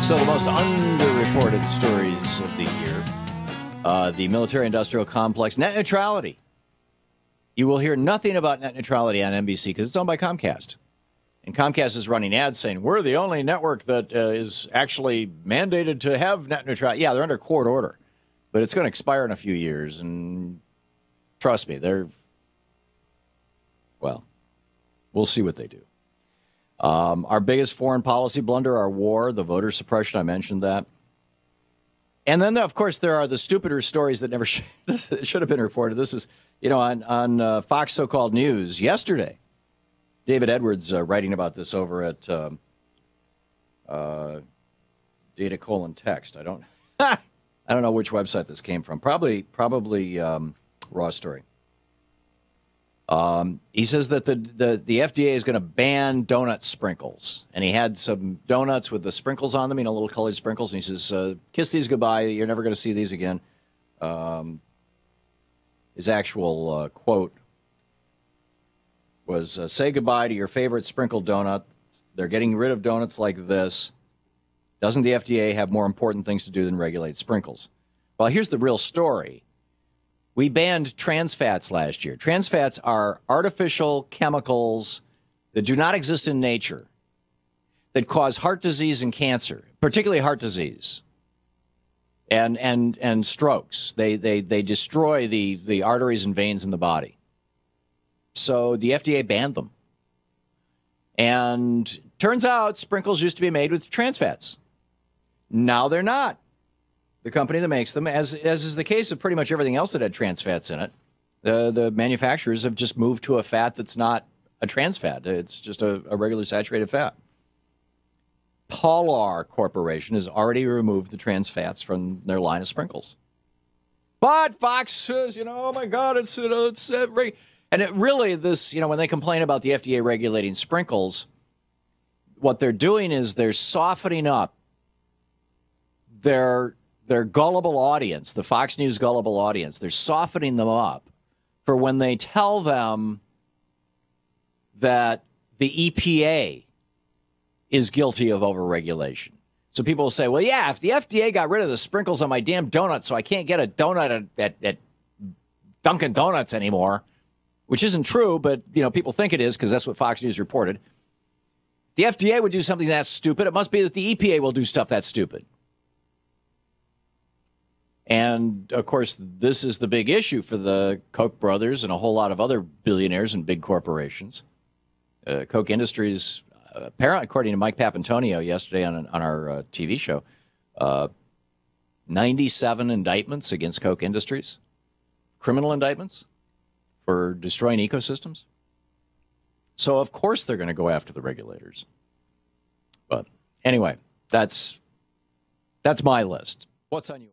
So the most underreported stories of the year, the military-industrial complex, net neutrality. You will hear nothing about net neutrality on NBC because it's owned by Comcast. And Comcast is running ads saying, we're the only network that is actually mandated to have net neutrality. Yeah, they're under court order, but it's going to expire in a few years. And trust me, well, we'll see what they do. Our biggest foreign policy blunder, our war, the voter suppression, I mentioned that. And then, of course, there are the stupider stories that never should have been reported. This is, on Fox so-called news yesterday. David Edwards writing about this over at Data Text. I don't know which website this came from. Probably Raw Story. He says that the FDA is going to ban donut sprinkles. And he had some donuts with the sprinkles on them, little colored sprinkles. And he says, kiss these goodbye. You're never going to see these again. His actual quote was, say goodbye to your favorite sprinkled donut. They're getting rid of donuts like this. Doesn't the FDA have more important things to do than regulate sprinkles? Well, here's the real story. We banned trans fats last year. Trans fats are artificial chemicals that do not exist in nature that cause heart disease and cancer, particularly heart disease and strokes. They destroy the arteries and veins in the body. So the FDA banned them. And turns out sprinkles used to be made with trans fats. Now they're not. The company that makes them, as is the case of pretty much everything else that had trans fats in it, the manufacturers have just moved to a fat that's not a trans fat. It's just a regular saturated fat. Polar Corporation has already removed the trans fats from their line of sprinkles. But Fox says, oh, my God, it's and it really, this, when they complain about the FDA regulating sprinkles, what they're doing is they're softening up their gullible audience, the Fox News gullible audience. They're softening them up for when they tell them that the EPA is guilty of overregulation. So people will say, well, yeah, if the FDA got rid of the sprinkles on my damn donut so I can't get a donut at Dunkin' Donuts anymore, which isn't true, but people think it is because that's what Fox News reported. If the FDA would do something that's stupid, it must be that the EPA will do stuff that's stupid. And, of course, this is the big issue for the Koch brothers and a whole lot of other billionaires and big corporations. Koch Industries, apparently, according to Mike Papantonio yesterday on our TV show, 97 indictments against Koch Industries, criminal indictments for destroying ecosystems. So, of course, they're going to go after the regulators. But anyway, that's my list. What's on you?